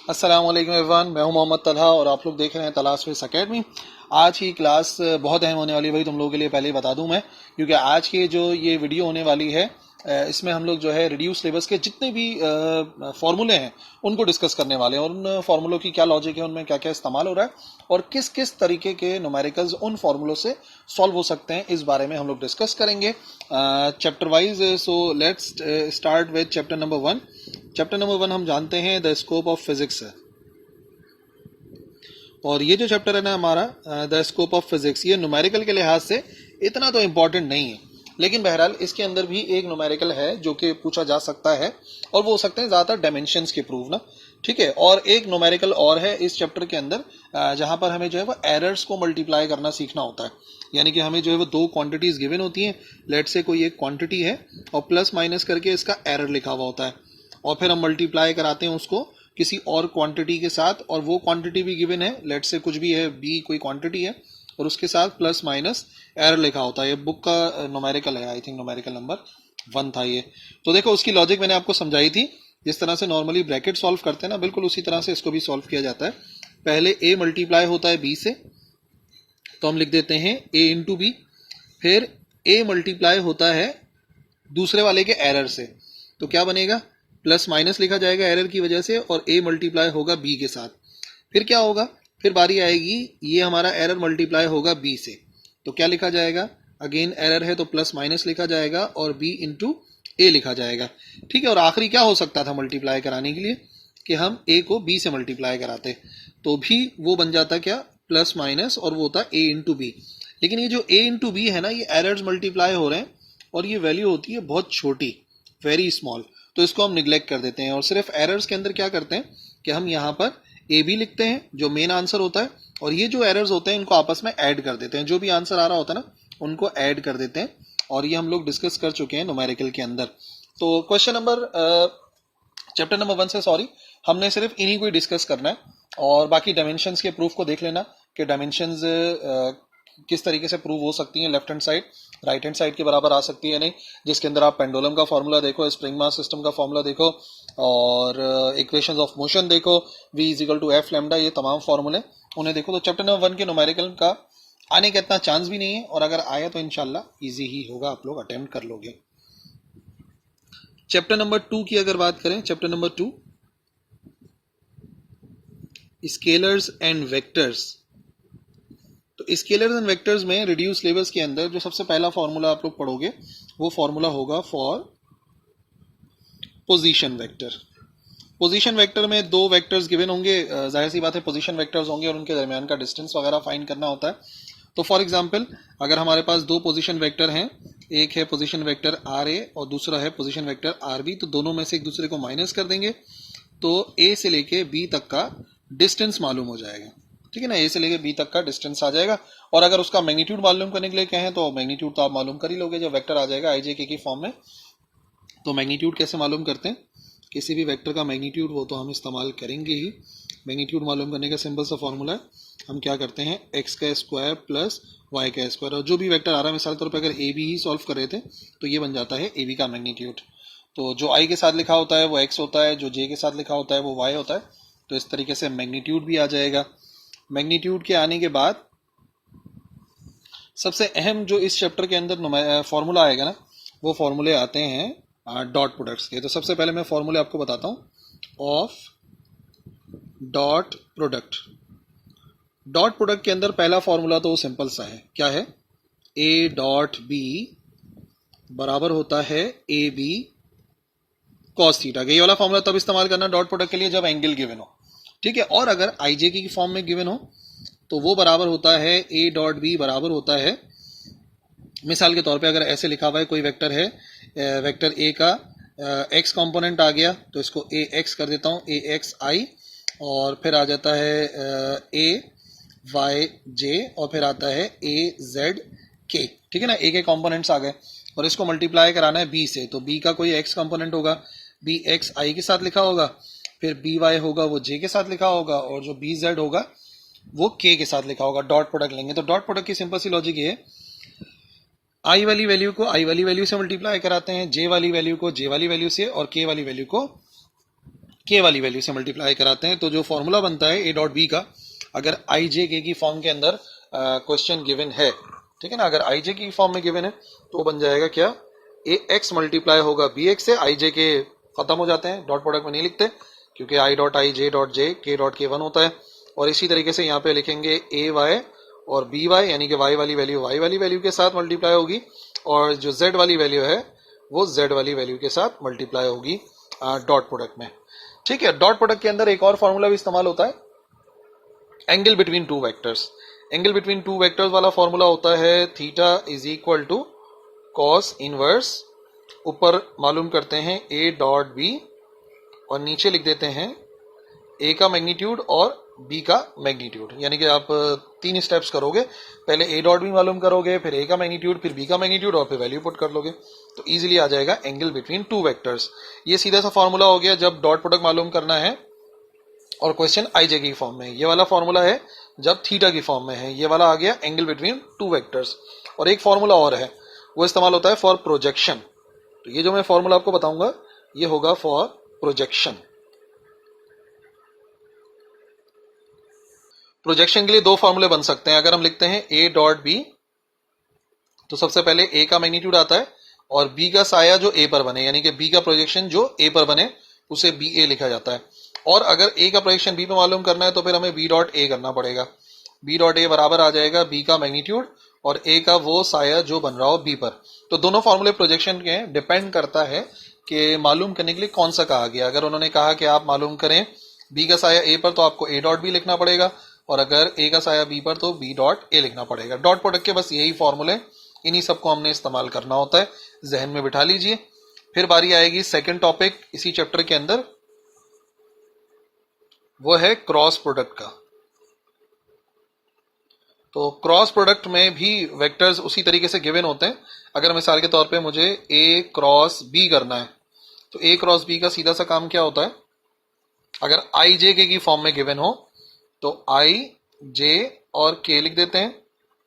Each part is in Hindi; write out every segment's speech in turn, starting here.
अस्सलाम वालेकुम एवरीवन, मैं हूं मोहम्मद तलहा और आप लोग देख रहे हैं तलाश फिज़ एकेडमी। आज की क्लास बहुत अहम होने वाली है भाई, तुम लोगों के लिए पहले ही बता दूं मैं, क्योंकि आज की जो ये वीडियो होने वाली है इसमें हम लोग जो है रिड्यूस सिलेबस के जितने भी फार्मूले हैं उनको डिस्कस करने वाले हैं और उन फार्मूलों की क्या लॉजिक है, उनमें क्या क्या इस्तेमाल हो रहा है और किस किस तरीके के न्यूमेरिकल्स उन फार्मूलों से सॉल्व हो सकते हैं, इस बारे में हम लोग डिस्कस करेंगे chapter wise. So let's start with chapter number 1। Chapter number 1 हम जानते हैं द स्कोप ऑफ फिजिक्स है, और ये जो चैप्टर है ना हमारा द स्कोप ऑफ फिजिक्स, ये न्यूमेरिकल के लिहाज से इतना तो इम्पोर्टेंट नहीं है, लेकिन बहरहाल इसके अंदर भी एक न्यूमेरिकल है जो कि पूछा जा सकता है और वो हो सकते हैं ज़्यादातर डायमेंशंस के प्रूव ना, ठीक है। और एक न्यूमेरिकल और है इस चैप्टर के अंदर जहां पर हमें जो है वो एरर्स को मल्टीप्लाई करना सीखना होता है, यानी कि हमें जो है वो दो क्वांटिटीज गिवन होती हैं। लेट से कोई एक क्वांटिटी है और प्लस माइनस करके इसका एरर लिखा हुआ होता है, और फिर हम मल्टीप्लाई कराते हैं उसको किसी और क्वांटिटी के साथ, और वो क्वांटिटी भी गिवन है, लेट से कुछ भी है, बी कोई क्वांटिटी है और उसके साथ प्लस माइनस एरर लिखा होता है। ये बुक का न्यूमेरिकल है, आई थिंक न्यूमेरिकल नंबर 1 था ये। तो देखो उसकी लॉजिक मैंने आपको समझाई थी, जिस तरह से नॉर्मली ब्रैकेट सॉल्व करते हैं ना, बिल्कुल उसी तरह से इसको भी सॉल्व किया जाता है। पहले ए मल्टीप्लाई होता है बी से, तो हम लिख देते हैं ए इंटू बी। फिर ए मल्टीप्लाई होता है दूसरे वाले के एरर से, तो क्या बनेगा, प्लस माइनस लिखा जाएगा एरर की वजह से, और ए मल्टीप्लाई होगा बी के साथ। फिर क्या होगा, फिर बारी आएगी ये हमारा एरर मल्टीप्लाई होगा बी से, तो क्या लिखा जाएगा, अगेन एरर है तो प्लस माइनस लिखा जाएगा और बी इंटू ए लिखा जाएगा, ठीक है। और आखिरी क्या हो सकता था मल्टीप्लाई कराने के लिए, कि हम ए को बी से मल्टीप्लाई कराते, तो भी वो बन जाता क्या, प्लस माइनस, और वो होता ए इंटू बी। लेकिन ये जो ए इंटू बी है ना, ये एरर्स मल्टीप्लाई हो रहे हैं और ये वैल्यू होती है बहुत छोटी, वेरी स्मॉल, तो इसको हम निग्लेक्ट कर देते हैं और सिर्फ एरर्स के अंदर क्या करते हैं कि हम यहाँ पर ए बी लिखते हैं जो मेन आंसर होता है, और ये जो एरर्स होते हैं इनको आपस में ऐड कर देते हैं, जो भी आंसर आ रहा होता है ना उनको ऐड कर देते हैं, और ये हम लोग डिस्कस कर चुके हैं न्यूमेरिकल के अंदर। तो क्वेश्चन नंबर चैप्टर नंबर 1 से सॉरी हमने सिर्फ इन्हीं को ही डिस्कस करना है, और बाकी डायमेंशंस के प्रूफ को देख लेना कि डायमेंशंस किस तरीके से प्रूव हो सकती हैं, left hand side right hand side के बराबर आ सकती है नहीं, जिसके अंदर आप पेंडुलम का फॉर्मूला देखो, स्प्रिंग मास सिस्टम का फॉर्मूला देखो, और इक्वेशंस ऑफ मोशन देखो, v is equal to F lambda, ये तमाम फॉर्मूले उन्हें देखो। तो चैप्टर नंबर 1 के न्यूमेरिकल का आने का इतना चांस भी नहीं है, और अगर आया तो इंशाल्लाह इजी ही होगा, आप लोग अटेम्प्ट कर लोगे। चैप्टर नंबर 2 की अगर बात करें, chapter number 2 scalars and vectors. तो स्केलर्स एंड वेक्टर्स में रिड्यूस सिलेबस के अंदर जो सबसे पहला फॉर्मूला आप लोग पढ़ोगे वो फॉर्मूला होगा for position vector. Position vector में दो वेक्टर्स गिवन होंगे, जाहिर सी बात है पोजीशन वेक्टर्स होंगे और उनके दरमियान का डिस्टेंस वगैरह फाइंड करना होता है। तो फॉर एग्जांपल अगर हमारे पास दो पोजीशन वेक्टर हैं, एक है पोजीशन वेक्टर आर ए और दूसरा है पोजीशन वेक्टर आर बी, तो दोनों में से एक दूसरे को माइनस कर देंगे तो ए से लेके बी तक का डिस्टेंस मालूम हो जाएगा, ठीक है ना, ए से लेके बी तक का डिस्टेंस आ जाएगा। और अगर उसका मैग्नीट्यूड मालूम करने के लिए कहें तो मैग्नीट्यूड तो आप मालूम कर ही लोगे, जब वेक्टर आ जाएगा आई जे के की फॉर्म में। तो मैग्नीट्यूड कैसे मालूम करते हैं, किसी भी वेक्टर का मैग्नीट्यूड वो तो हम इस्तेमाल करेंगे ही। मैग्नीट्यूड मालूम करने का सिंपल सा फॉर्मूला है, हम क्या करते हैं एक्स का स्क्वायर प्लस वाई का स्क्वायर, और जो भी वेक्टर आ रहा है मिसाल के तौर पर अगर ए बी ही सॉल्व कर रहे थे तो ये बन जाता है ए बी का मैग्नीट्यूड। तो जो आई के साथ लिखा होता है वो एक्स होता है, जो जे के साथ लिखा होता है वो वाई होता है, तो इस तरीके से मैग्नीट्यूड भी आ जाएगा। मैग्नीट्यूड के आने के बाद सबसे अहम जो इस चैप्टर के अंदर फॉर्मूला आएगा ना, वो फॉर्मूले आते हैं डॉट प्रोडक्ट्स के। तो सबसे पहले मैं फॉर्मूले आपको बताता हूँ of dot product. Dot product के अंदर पहला फॉर्मूला तो सिंपल सा है, क्या है, ए डॉट बी बराबर होता है ए बी कॉस थीटा। ये वाला फॉर्मूला तब इस्तेमाल करना डॉट प्रोडक्ट के लिए जब एंगल गिवन हो, ठीक है। और अगर आई जे की फॉर्म में गिवन हो तो वो बराबर होता है ए डॉट बी बराबर होता है, मिसाल के तौर पे अगर ऐसे लिखा हुआ है कोई वेक्टर है, वेक्टर ए का एक्स कंपोनेंट आ गया तो इसको ए एक्स कर देता हूँ, ए एक्स आई, और फिर आ जाता है ए वाई जे, और फिर आता है ए जेड के, ठीक है ना, ए के कंपोनेंट्स आ गए, और इसको मल्टीप्लाई कराना है बी से, तो बी का कोई एक्स कंपोनेंट होगा, बी एक्स आई के साथ लिखा होगा, फिर बी वाई होगा वो जे के साथ लिखा होगा, और जो बी जेड होगा वो के के साथ लिखा होगा। डॉट प्रोडक्ट लेंगे तो डॉट प्रोडक्ट की सिंपल सी लॉजिक ये है, आई वाली वैल्यू को आई वाली वैल्यू से मल्टीप्लाई कराते हैं, जे वाली वैल्यू को जे वाली वैल्यू से, और के वाली वैल्यू को के वाली वैल्यू से मल्टीप्लाई कराते हैं। तो जो फॉर्मूला बनता है ए डॉट बी का, अगर आई जे के की फॉर्म के अंदर क्वेश्चन गिवन है, ठीक है ना, अगर आई जे की फॉर्म में गिवन है तो बन जाएगा क्या, ए एक्स मल्टीप्लाई होगा बी एक्स से। आई जे के खत्म हो जाते हैं, डॉट प्रोडक्ट में नहीं लिखते क्योंकि I dot I J dot J के डॉट के वन होता है। और इसी तरीके से यहाँ पे लिखेंगे ए वाई और बी वाई, यानी कि वाई वाली वैल्यू के साथ मल्टीप्लाई होगी, और जो जेड वाली वैल्यू है वो जेड वाली वैल्यू के साथ मल्टीप्लाई होगी डॉट प्रोडक्ट में। ठीक है, डॉट प्रोडक्ट के अंदर एक और फॉर्मूला भी इस्तेमाल होता है, angle between two vectors. Angle between two vectors वाला फॉर्मूला होता है theta is equal to cos inverse, ऊपर मालूम करते हैं ए डॉट बी और नीचे लिख देते हैं ए का मैग्नीट्यूड और बी का मैग्नीट्यूड। यानी कि आप 3 स्टेप्स करोगे, पहले ए डॉट बी मालूम करोगे, फिर ए का मैग्नीट्यूड, फिर बी का मैग्नीट्यूड और फिर वैल्यू पुट कर लोगे, तो इजीली आ जाएगा एंगल बिटवीन टू वेक्टर्स। ये सीधा सा फॉर्मूला हो गया जब डॉट प्रोडक्ट मालूम करना है और क्वेश्चन आई जे की फॉर्म में है। ये वाला फॉर्मूला है जब थीटा की फॉर्म में है। ये वाला आ गया एंगल बिटवीन टू वेक्टर्स। और एक फॉर्मूला और है, वो इस्तेमाल होता है फॉर प्रोजेक्शन। तो ये जो मैं फॉर्मूला आपको बताऊंगा ये होगा फॉर प्रोजेक्शन। प्रोजेक्शन के लिए 2 फॉर्मूले बन सकते हैं। अगर हम लिखते हैं ए डॉट बी, तो सबसे पहले ए का मैग्नीट्यूड आता है और बी का साया जो ए पर बने, यानी कि बी का प्रोजेक्शन जो ए पर बने उसे बी ए लिखा जाता है। और अगर ए का प्रोजेक्शन बी पे मालूम करना है तो फिर हमें बी डॉट ए करना पड़ेगा। बी डॉट ए बराबर आ जाएगा बी का मैग्नीट्यूड और ए का वो साया जो बन रहा हो बी पर। तो दोनों फॉर्मूले प्रोजेक्शन के हैं, डिपेंड करता है कि मालूम करने के लिए कौन सा कहा गया। अगर उन्होंने कहा कि आप मालूम करें बी का साया ए पर तो आपको ए डॉट बी लिखना पड़ेगा, और अगर ए का साया बी पर तो बी डॉट ए लिखना पड़ेगा। डॉट प्रोडक्ट के बस यही फॉर्मूले, इन्हीं सबको हमने इस्तेमाल करना होता है, जहन में बिठा लीजिए। फिर बारी आएगी सेकंड टॉपिक इसी चैप्टर के अंदर, वो है क्रॉस प्रोडक्ट का। तो क्रॉस प्रोडक्ट में भी वेक्टर्स उसी तरीके से गिवन होते हैं। अगर मिसाल के तौर पे मुझे ए क्रॉस बी करना है तो ए क्रॉस बी का सीधा सा काम क्या होता है, अगर आई जे के की फॉर्म में गिवन हो तो आई जे और के लिख देते हैं,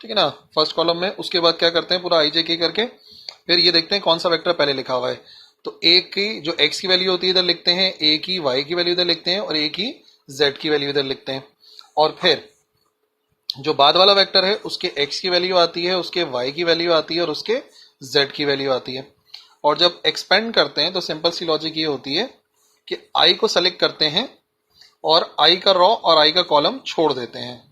ठीक है ना, फर्स्ट कॉलम में। उसके बाद क्या करते हैं, पूरा आई जे के करके फिर ये देखते हैं कौन सा वेक्टर पहले लिखा हुआ है। तो ए की जो एक्स की वैल्यू होती है इधर लिखते हैं, ए की वाई की वैल्यू इधर लिखते हैं और ए की जेड की वैल्यू इधर लिखते हैं। और फिर जो बाद वाला वेक्टर है उसके एक्स की वैल्यू आती है, उसके वाई की वैल्यू आती है और उसके जेड की वैल्यू आती है। और जब एक्सपेंड करते हैं तो सिंपल सी लॉजिक ये होती है कि आई को सेलेक्ट करते हैं और आई का रॉ और आई का कॉलम छोड़ देते हैं।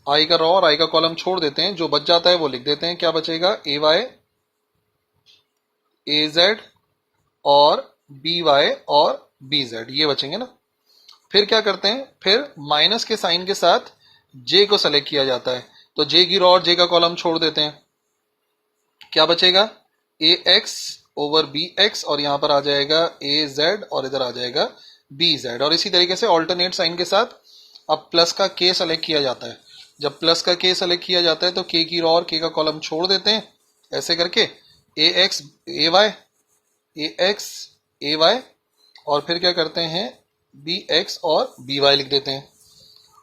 आई का रॉ और आई का कॉलम छोड़ देते हैं, जो बच जाता है वो लिख देते हैं। क्या बचेगा, ए वाई, ए जेड और बी वाई और बी जेड, ये बचेंगे ना। फिर क्या करते हैं, फिर माइनस के साइन के साथ जे को सेलेक्ट किया जाता है, तो जे की रॉ और जे का कॉलम छोड़ देते हैं। क्या बचेगा, ए एक्स ओवर बी एक्स, और यहां पर आ जाएगा ए जेड और इधर आ जाएगा बी जेड। और इसी तरीके से ऑल्टरनेट साइन के साथ अब प्लस का के सेलेक्ट किया जाता है। जब प्लस का के सेलेक्ट किया जाता है तो के की रॉ और के का कॉलम छोड़ देते हैं, ऐसे करके ए एक्स ए वाई, ए एक्स ए वाई, और फिर क्या करते हैं बी एक्स और बी वाई लिख देते हैं।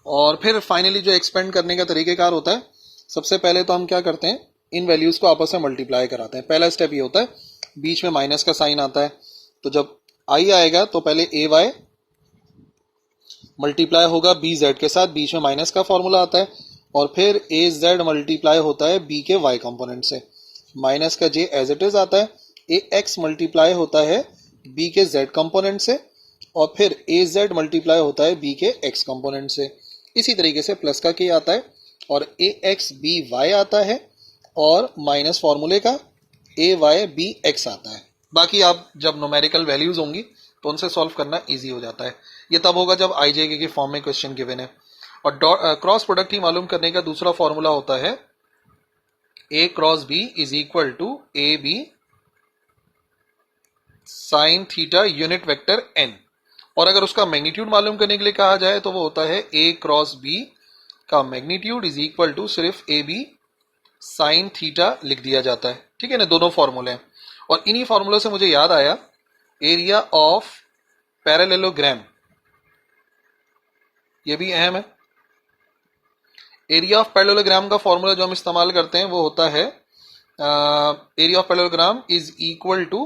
और फिर फाइनली जो एक्सपेंड करने का तरीकेकार होता है, सबसे पहले तो हम क्या करते हैं, इन वैल्यूज को आपस में मल्टीप्लाई कराते हैं। पहला स्टेप ये होता है, बीच में माइनस का साइन आता है, तो जब आई आएगा तो पहले ए वाई मल्टीप्लाई होगा बी जेड के साथ, बीच में माइनस का फॉर्मूला आता है, और फिर ए जेड मल्टीप्लाई होता है बी के वाई कंपोनेंट से, माइनस का जे एज इट इज आता है। ए एक्स मल्टीप्लाई होता है बी के जेड कंपोनेंट से, और फिर ए जेड मल्टीप्लाई होता है बी के एक्स कंपोनेंट से। इसी तरीके से प्लस का के आता है और ए एक्स बी वाई आता है, और माइनस फॉर्मूले का ए वाई बी एक्स आता है। बाकी आप जब न्यूमेरिकल वैल्यूज होंगी तो उनसे सॉल्व करना इजी हो जाता है। ये तब होगा जब आई जे के फॉर्म में क्वेश्चन गिवन है। और क्रॉस प्रोडक्ट ही मालूम करने का दूसरा फॉर्मूला होता है A cross B is equal to A B sine theta unit vector N. और अगर उसका मैग्नीट्यूड मालूम करने के लिए कहा जाए तो वो होता है ए क्रॉस बी का मैग्नीट्यूड इज इक्वल टू सिर्फ ए बी साइन थीटा लिख दिया जाता है। ठीक है ना, दोनों फॉर्मूले हैं। और इन्हीं फॉर्मूलों से मुझे याद आया एरिया ऑफ पैरेललोग्राम, ये भी अहम है। एरिया ऑफ पैरेललोग्राम का फॉर्मूला जो हम इस्तेमाल करते हैं वो होता है area of parallelogram is equal to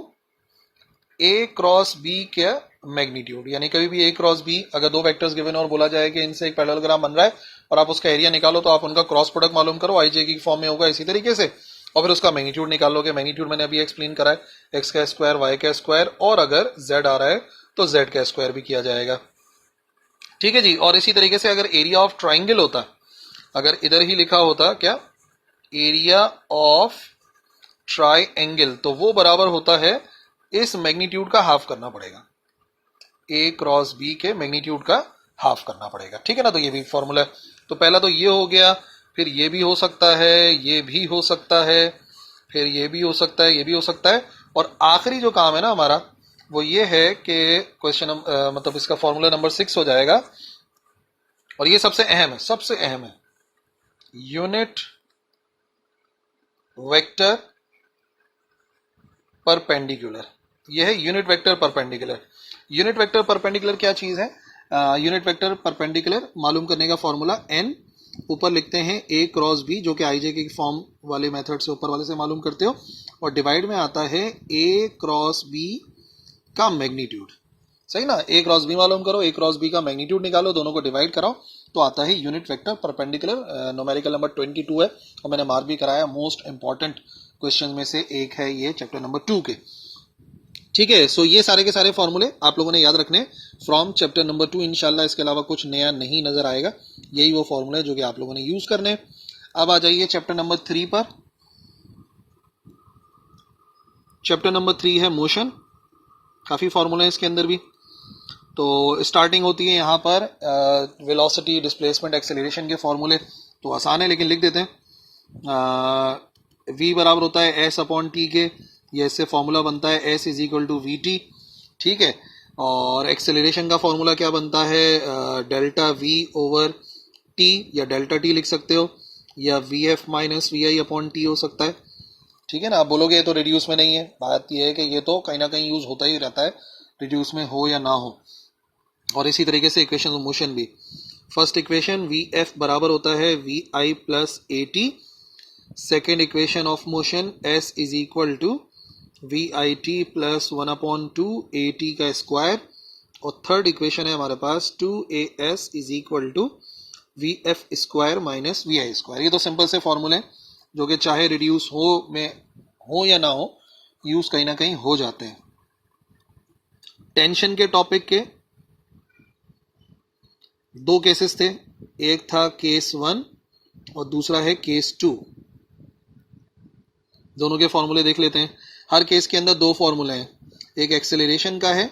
A cross B के मैग्नीट्यूड। यानी कभी भी ए क्रॉस बी अगर दो वेक्टर्स गिवन और बोला जाए कि इनसे एक पैरेललोग्राम बन रहा है और आप उसका एरिया निकालो, तो आप उनका क्रॉस प्रोडक्ट मालूम करो, आईजे की फॉर्म में होगा इसी तरीके से, और फिर उसका मैग्नीट्यूड निकालोगे। मैग्नीट्यूड मैंने अभी एक्सप्लेन करा है, एक्स का स्क्वायर वाई का स्क्वायर, और अगर जेड आ रहा है तो जेड का स्क्वायर भी किया जाएगा। ठीक है जी। और इसी तरीके से अगर एरिया ऑफ ट्राइंगल होता, अगर इधर ही लिखा होता क्या, एरिया ऑफ ट्राइंगल, तो वो बराबर होता है इस मैग्नीट्यूड का हाफ करना पड़ेगा, ए क्रॉस बी के मैग्नीट्यूड का हाफ करना पड़ेगा। ठीक है ना। तो ये भी फॉर्मूला है। तो पहला तो ये हो गया, फिर ये भी हो सकता है, ये भी हो सकता है, फिर ये भी हो सकता है, ये भी हो सकता है, और आखिरी जो काम है ना हमारा वो ये है कि क्वेश्चन मतलब इसका फॉर्मूला नंबर 6 हो जाएगा, और ये सबसे अहम है, सबसे अहम है, यूनिट वेक्टर परपेंडिकुलर। ये है unit vector perpendicular. Unit vector perpendicular क्या चीज है? यूनिट वेक्टर परपेंडिकुलर मालूम करने का फॉर्मूला एन, ऊपर लिखते हैं ए क्रॉस बी, जो कि आईजे के फॉर्म वाले मेथड से ऊपर वाले से मालूम करते हो, और डिवाइड में आता है ए क्रॉस बी का मैग्नीट्यूड। सही ना। ए क्रॉस बी मालूम करो, ए क्रॉस बी का मैग्नीट्यूड निकालो, दोनों को डिवाइड कराओ, तो आता है unit vector perpendicular. Numerical number 22 है, और मैंने मार्क भी कराया, मोस्ट इंपॉर्टेंट क्वेश्चन में से एक है ये चैप्टर नंबर 2 के। ठीक है। सो ये सारे के सारे फॉर्मूले आप लोगों ने याद रखने फ्रॉम चैप्टर नंबर 2। इंशाल्लाह इसके अलावा कुछ नया नहीं नजर आएगा, यही वो फॉर्मूले जो कि आप लोगों ने यूज करने। अब आ जाइए चैप्टर नंबर 3 पर। चैप्टर नंबर 3 है मोशन। काफी फॉर्मूले हैं इसके अंदर भी। तो स्टार्टिंग होती है यहाँ पर वेलोसिटी, डिस्प्लेसमेंट, एक्सेलरेशन के फॉर्मूले। तो आसान है लेकिन लिख देते हैं। v बराबर होता है s अपॉन टी के, ये इससे फॉर्मूला बनता है s is equal to V T. ठीक है। और एक्सेलरेशन का फॉर्मूला क्या बनता है? डेल्टा v ओवर t, या डेल्टा t लिख सकते हो, या V F minus V I upon T हो सकता है। ठीक है ना। आप बोलोगे ये तो रिड्यूस में नहीं है, बात यह है कि ये तो कहीं ना कहीं यूज होता ही रहता है, रिड्यूस में हो या ना हो। और इसी तरीके से इक्वेशन ऑफ मोशन भी। फर्स्ट इक्वेशन वी एफ बराबर होता है V I plus A T. Second equation of motion S is equal to V I T plus 1/2 A T का स्क्वायर। और थर्ड इक्वेशन है हमारे पास 2as is equal to V F square minus V I square. ये तो सिंपल से फॉर्मूले जो कि चाहे रिड्यूस हो या ना हो, यूज कहीं ना कहीं हो जाते हैं। टेंशन के टॉपिक के दो केसेस थे, एक था केस 1 और दूसरा है केस 2। दोनों के फॉर्मूले देख लेते हैं। हर केस के अंदर दो फॉर्मूले हैं, एक एक्सेलरेशन का है।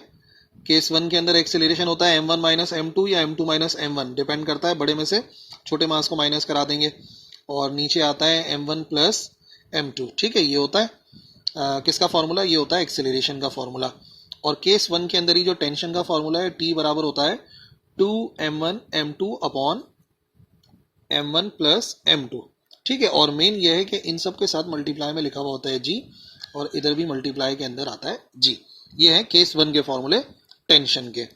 केस 1 के अंदर एक्सेलरेशन होता है m1 माइनस m2 या m2 माइनस m1, डिपेंड करता है, बड़े में से छोटे मास को माइनस करा देंगे, और नीचे आता है m1 प्लस m2। ठीक है। ये होता है किसका फॉर्मूला? ये होता है एक्सेलरेशन का फॉर्मूला। और केस 1 के अंदर ही जो टेंशन का फॉर्मूला है, T बराबर होता है 2m1 m2 upon m1 plus m2। ठीक है। और मेन ये है कि इन सब के साथ मल्टीप्लाई में लिखा हुआ होता है g, और इधर भी मल्टीप्लाई के अंदर आता है g। ये है केस 1 के फॉर्मूले टेंशन के,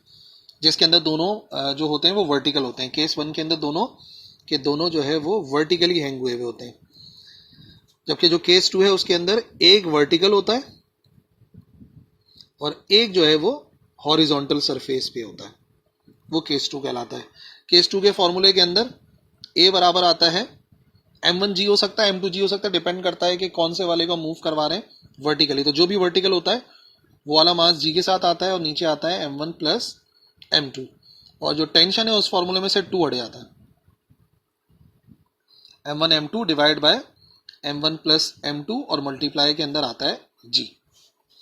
जिसके अंदर दोनों जो होते हैं वो वर्टिकल होते हैं। केस 1 के अंदर दोनों जो है वो वर्टिकली हैंग हुए होते हैं, जबकि जो केस 2 है उसके अंदर एक वर्टिकल होता है और एक जो है वो हॉरिजॉन्टल सरफेस पे होता है, वो केस 2 कहलाता है। केस 2 के फॉर्मूले के अंदर a बराबर आता है m1g हो सकता है, m2g हो सकता है, डिपेंड करता है कि कौन से वाले को मूव करवा रहे हैं वर्टिकली। तो जो भी वर्टिकल होता है वो वाला मास g के साथ आता है, और नीचे आता है m1 प्लस m2, और जो टेंशन है उस फॉर्मूले में से 2 हट जाता है, m1 m2 divide by m1 plus m2, और मल्टीप्लाई के अंदर आता है g।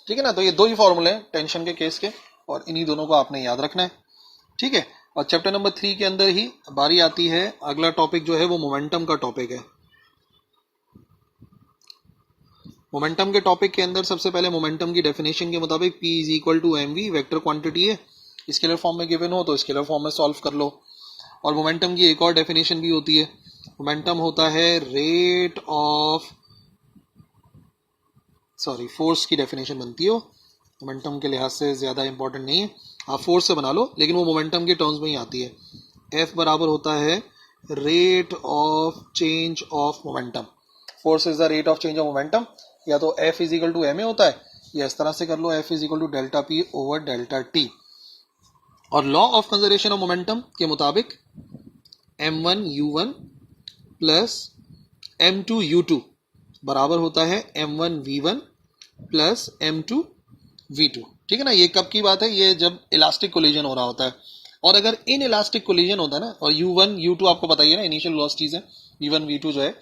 ठीक है ना। तो ये दो ही फॉर्मूले हैं टेंशन के केस के, और इन्हीं दोनों को आपने याद रखना है। ठीक है। और चैप्टर नंबर 3 के अंदर ही बारी आती है, अगला टॉपिक जो है वो मोमेंटम का टॉपिक है। मोमेंटम के टॉपिक के अंदर सबसे पहले मोमेंटम की डेफिनेशन के मुताबिक P is equal to mv, vector quantity है, स्केलर फॉर्म में गिवन हो तो स्केलर फॉर्म में सॉल्व कर लो। और मोमेंटम की एक और डेफिनेशन भी होती है, मोमेंटम होता है रेट ऑफ फोर्स की डेफिनेशन बनती है, मोमेंटम के लिहाज से ज्यादा इंपॉर्टेंट नहीं है, आप फोर्स से बना लो, लेकिन वो मोमेंटम के टर्म्स में ही आती है। F बराबर होता है rate of change of momentum. Force is the rate of change of momentum, या तो F is equal to ma होता है, या इस तरह से कर लो F is equal to delta P over delta T। और law of conservation of momentum के मुताबिक m1u1 प्लस m2u2 बराबर होता है m1v1 प्लस m2v2। ठीक है ना, ये कब की बात है, ये जब इलास्टिक कोलिजन हो रहा होता है। और अगर इन इलास्टिक कोलिजन होता है ना, और u1 u2 आपको पता ही है ना इनिशियल वेलोसिटीज है, v1 v2 जो है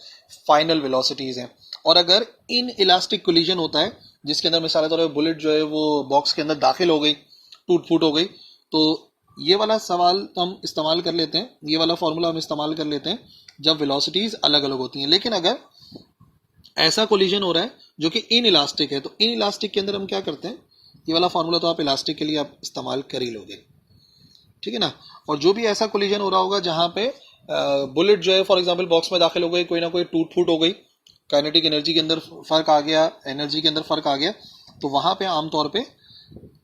फाइनल वेलोसिटीज है। और अगर इन इलास्टिक कोलिजन होता है जिसके अंदर मिसाल के तौर पर बुलेट जो है वो बॉक्स के अंदर दाखिल हो गई, टूट फूट हो गई, तो ये वाला सवाल हम इस्तेमाल कर लेते हैं, ये वाला फॉर्मूला हम इस्तेमाल कर लेते हैं जब वेलोसिटीज अलग अलग होती हैं। लेकिन अगर ऐसा कोलिजन हो रहा है जो कि इन इलास्टिक है, तो इन इलास्टिक के अंदर हम क्या करते हैं, ये वाला फॉर्मूला तो आप इलास्टिक के लिए आप इस्तेमाल कर ही लोगे। ठीक है ना। और जो भी ऐसा कोलिजन हो रहा होगा जहां पे बुलेट जो है फॉर एग्जांपल बॉक्स में दाखिल हो गई, कोई ना कोई टूट फूट हो गई, काइनेटिक एनर्जी के अंदर फर्क आ गया, एनर्जी के अंदर फर्क आ गया, तो वहां पे आमतौर पे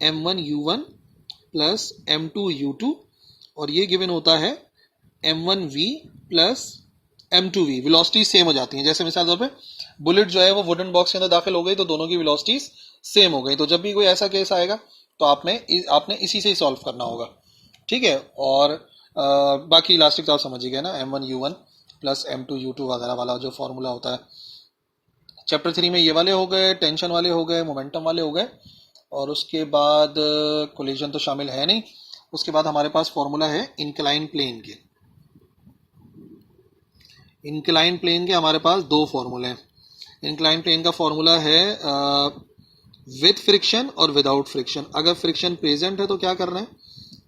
m1u1 प्लस m2u2 और ये गिवन होता है m1v plus m2v। Velocity same हो जाती है। जैसे मिसाल तौर पे बुलेट जो है वो वुडन बॉक्स के अंदर दाखिल हो गई तो दोनों की वेलोसिटीज सेम हो गई। तो जब भी कोई ऐसा केस आएगा तो आपने इसी से ही सॉल्व करना होगा। ठीक है। और बाकी इलास्टिक तो आप समझ ही गए ना, m1u1 प्लस m2u2 वगैरह वाला जो फॉर्मूला होता है। चैप्टर 3 में ये वाले हो गए, टेंशन वाले हो गए, मोमेंटम वाले हो गए, और उसके बाद कोलिजन तो शामिल है नहीं। उसके बाद हमारे पास फॉर्मूला है इंक्लाइन प्लेन के। इंक्लाइन प्लेन के हमारे पास दो फॉर्मूले हैं। इंक्लाइन प्लेन का फॉर्मूला है विद फ्रिक्शन और विदाउट फ्रिक्शन। अगर फ्रिक्शन प्रेजेंट है तो क्या करना है,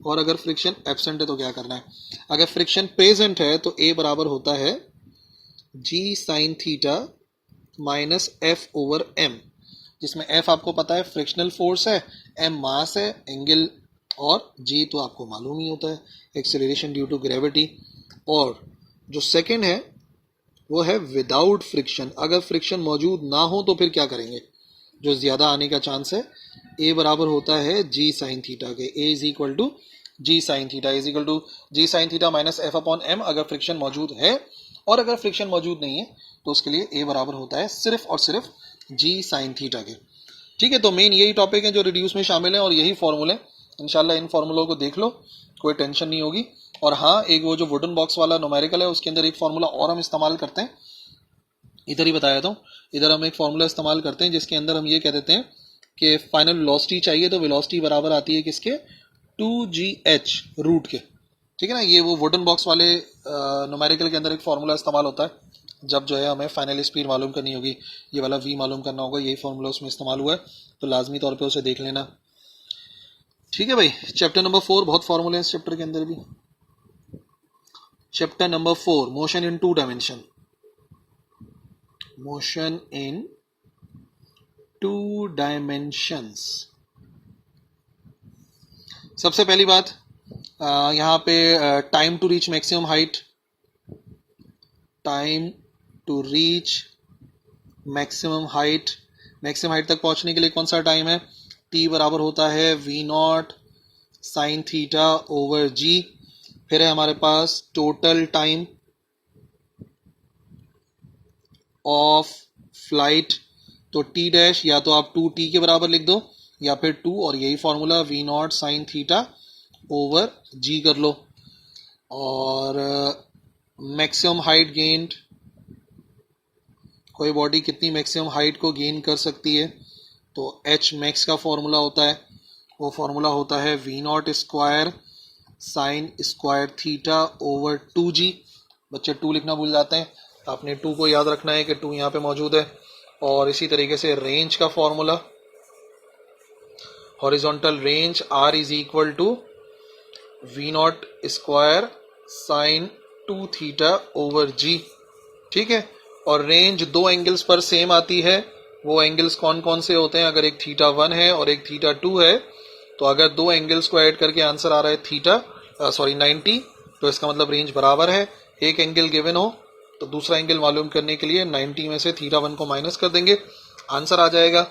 और अगर फ्रिक्शन एब्सेंट है तो क्या करना है। अगर फ्रिक्शन प्रेजेंट है तो ए बराबर होता है g sine theta minus F over M, जिसमें एफ आपको पता है फ्रिक्शनल फोर्स है, एम मास है, एंगल, और जी तो आपको मालूम ही होता है एक्सेलरेशन ड्यू टू ग्रेविटी। और जो सेकंड है वो है विदाउट फ्रिक्शन। अगर फ्रिक्शन मौजूद ना हो तो फिर क्या करेंगे, जो ज्यादा आने का चांस है, ए बराबर होता है जी साइन थीटा के। A is equal to g sine theta is equal to g sine theta minus f upon m अगर फ्रिक्शन मौजूद है। और अगर फ्रिक्शन मौजूद नहीं है तो उसके लिए ए बराबर होता है सिर्फ और सिर्फ जी साइन थीटा के। ठीक है। तो मेन यही टॉपिक है जो रिड्यूस में शामिल है और यही फॉर्मूले। इंशाल्लाह इन फॉर्मूलों को देख लो, कोई टेंशन नहीं होगी। और हाँ, एक वो जो वुडन बॉक्स वाला न्यूमेरिकल है उसके अंदर एक फॉर्मूला और हम इस्तेमाल करते हैं, इधर ही बताया था। इधर हम एक फॉर्मूला इस्तेमाल करते हैं जिसके अंदर हम ये कह देते हैं कि फाइनल वेलोसिटी चाहिए तो वेलोसिटी बराबर आती है किसके, 2gh रूट के। ठीक है ना। ये वो वुडन बॉक्स वाले न्यूमेरिकल के अंदर एक फॉर्मूला इस्तेमाल होता है जब जो है हमें फाइनल स्पीड मालूम करनी होगी, ये वाला v मालूम करना होगा, यही फॉर्मूला उसमें इस्तेमाल हुआ है, तो लाजमी तौर पे उसे देख लेना। ठीक है भाई। चैप्टर नंबर 4, बहुत फॉर्मूले हैं इस चैप्टर के अंदर भी। Chapter number 4, motion in 2 dimension. Motion in 2 dimensions. सबसे पहली बात यहाँ पे time to reach maximum height, time to reach maximum height. Maximum height तक पहुंचने के लिए कौन सा टाइम है, t बराबर होता है v0 sine theta over g। फिर है हमारे पास टोटल टाइम ऑफ फ्लाइट, तो t डैश या तो आप 2t के बराबर लिख दो या फिर 2, और यही formula v0 sine theta over g कर लो। और मैक्सिमम हाइट गेन्ड, कोई बॉडी कितनी मैक्सिमम हाइट को गेन कर सकती है, तो h मैक्स का फॉर्मूला होता है, वो फॉर्मूला होता है v0 square sine square theta over 2g। बच्चे 2 लिखना भूल जाते हैं, आपने 2 को याद रखना है कि 2 यहाँ पे मौजूद है। और इसी तरीके से रेंज का formula, horizontal range r is equal to v0 square sine 2 theta over g। ठीक है। और रेंज 2 एंगल्स पर सेम आती है। वो एंगल्स कौन कौन से होते हैं, अगर एक थीटा 1 है और एक थीटा 2 है, तो अगर 2 एंगल्स को ऐड करके आंसर आ रहा है 90, तो इसका मतलब रेंज बराबर है। एक एंगल गिवन हो तो दूसरा एंगल मालूम करने के लिए 90 में से थीटा 1 को माइनस कर देंगे, आंसर आ जाएगा।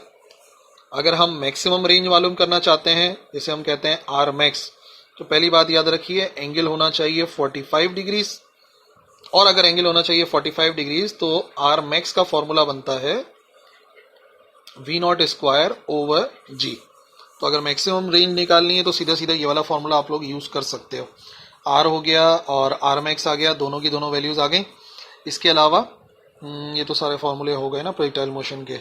अगर हम मैक्सिमम रेंज मालूम करना चाहते हैं, जिसे हम कहते हैं आर मैक्स, तो पहली बात याद रखिए, एंगल होना चाहिए 45 डिग्रीज। और अगर एंगल होना चाहिए 45 डिग्रीज तो आर मैक्स का फॉर्मूला बनता है v0 स्क्वायर ओवर g। तो अगर मैक्सिमम रेंज निकालनी है तो सीधा सीधा ये वाला फॉर्मूला आप लोग यूज कर सकते हो। आर हो गया और आर मैक्स आ गया, दोनों की दोनों वैल्यूज आ गई। इसके अलावा ये तो सारे फॉर्मूले हो गए ना प्रोजेक्टाइल मोशन के,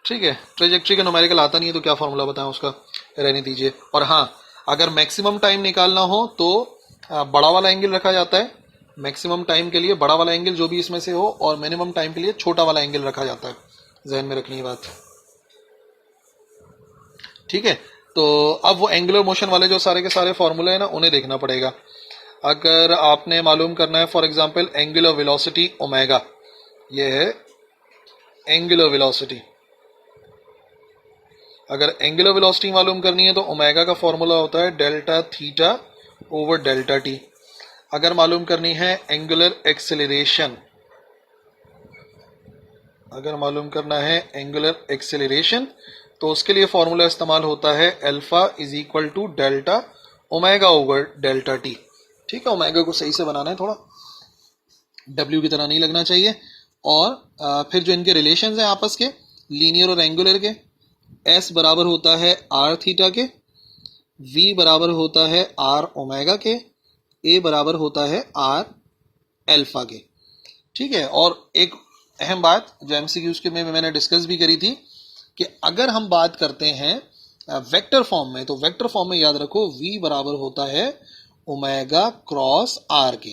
ठीक है। ट्रेजेक्ट्री का न्यूमेरिकल आता नहीं है तो क्या फॉर्मूला बताएं उसका, रहने दीजिए। और हाँ, अगर मैक्सिमम टाइम निकालना हो तो बड़ा वाला एंगल रखा जाता है। मैक्सिमम टाइम के लिए बड़ा वाला एंगल जो भी इसमें से हो, और मिनिमम टाइम के लिए छोटा वाला एंगल रखा जाता है। जहन में रखनी है बात, ठीक है। तो अब वो एंगुलर मोशन वाले जो सारे के सारे फॉर्मूले हैं ना, उन्हें देखना पड़ेगा। अगर आपने मालूम करना है for example angular velocity omega, ये है एंगुलर वेलोसिटी। अगर एंगुलर वेलोसिटी मालूम करनी है तो ओमेगा का फॉर्मूला होता है delta theta over delta T. अगर मालूम करनी है एंगुलर एक्सेलरेशन, अगर मालूम करना है एंगुलर एक्सेलरेशन, तो उसके लिए फॉर्मूला इस्तेमाल होता है alpha is equal to delta omega over delta T. ठीक है, ओमेगा को सही से बनाना है, थोड़ा डब्ल्यू की तरह नहीं लगना चाहिए। और फिर जो इनके रिलेशंस हैं आपस के, लीनियर और एंगुलर के, एस बराबर होता है आर थीटा के, वी बराबर होता है आर ओमेगा के, ए बराबर होता है आर अल्फा के। ठीक है। और एक अहम बात जो एमसीक्यूज के में मैंने डिस्कस भी करी थी कि अगर हम बात करते हैं वेक्टर फॉर्म में, तो वेक्टर फॉर्म में याद रखो v बराबर होता है ओमेगा क्रॉस आर के,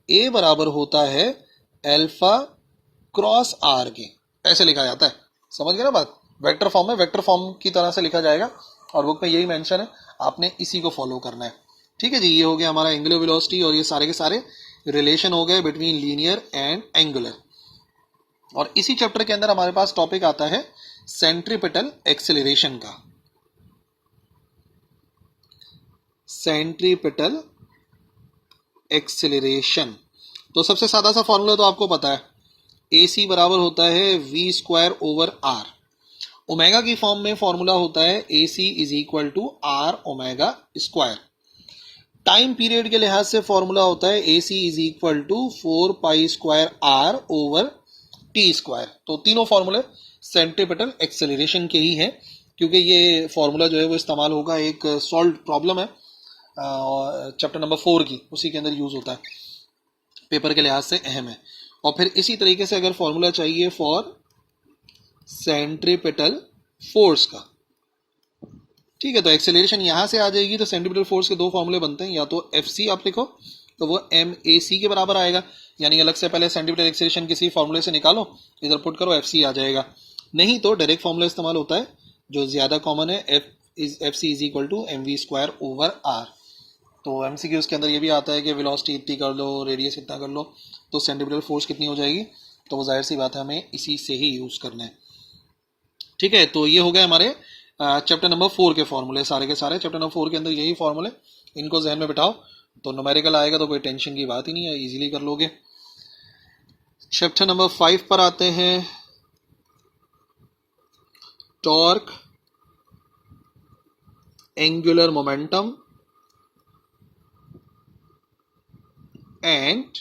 ए बराबर होता है अल्फा क्रॉस आर के, ऐसे लिखा जाता है। समझ गए ना बात? वेक्टर फॉर्म में वेक्टर फॉर्म की तरह से लिखा जाएगा और बुक में यही मेंशन है, आपने इसी को फॉलो करना है। ठीक है जी, ये हो गया हमारा एंगुलर वेलोसिटी और ये सारे के सारे रिलेशन हो गए बिटवीन लीनियर एंड एंगुलर। और इसी चैप्टर के अंदर हमारे पास टॉपिक आता है सेंट्रीपिटल एक्सेलरेशन का। सेंट्रीपिटल एक्सेलरेशन, तो सबसे सादा सा फॉर्मूला तो आपको पता है, ए सी बराबर होता है v square over r. Omega की फॉर्म में फॉर्मूला होता है a c is equal to r omega square. Time period के लिहाज से फॉर्मूला होता है a c is equal to 4 pi square r over t square. तो तीनों फॉर्मूले सेंट्रीपिटल एक्सेलरेशन के ही हैं, क्योंकि ये फॉर्मूला जो है वो इस्तेमाल होगा, एक सॉल्व प्रॉब्लम है चैप्टर नंबर 4 की, उसी के अंदर यूज होता है, पेपर के लिहाज से अहम है। और फिर इसी तरीके से अगर फॉर्मूला चाहिए फॉर सेंट्रीपिटल फोर्स का, ठीक है, तो एक्सेलरेशन यहां से आ जाएगी। तो सेंट्रीपिटल फोर्स के दो फॉर्मूले बनते हैं, या तो एफ सी आप लिखो तो वो एम ए सी के बराबर आएगा, यानी अलग से पहले सेंट्रीपिटल एक्सेलरेशन किसी फॉर्मूले से निकालो, इधर पुट करो, एफ सी आ जाएगा। नहीं तो डायरेक्ट फॉर्मूला इस्तेमाल होता है जो ज्यादा कॉमन है, F C is equal to M V square over R. तो एमसीक्यूज के अंदर ये भी आता है कि वेलोसिटी इतनी कर लो, रेडियस इतना कर लो, तो सेंट्रीपिटल फोर्स कितनी हो जाएगी, तो वो जाहिर सी बात है हमें इसी से ही यूज करना है। ठीक है, तो ये हो गए हमारे चैप्टर नंबर 4 के फॉर्मूले, सारे के सारे चैप्टर नंबर 4 के अंदर यही फॉर्मूले, इनको जहन में बिठाओ तो न्यूमेरिकल आएगा तो कोई टेंशन की बात ही नहीं है, इजीली कर लोगे। चैप्टर नंबर 5 पर आते हैं, टॉर्क, एंगुलर मोमेंटम एंड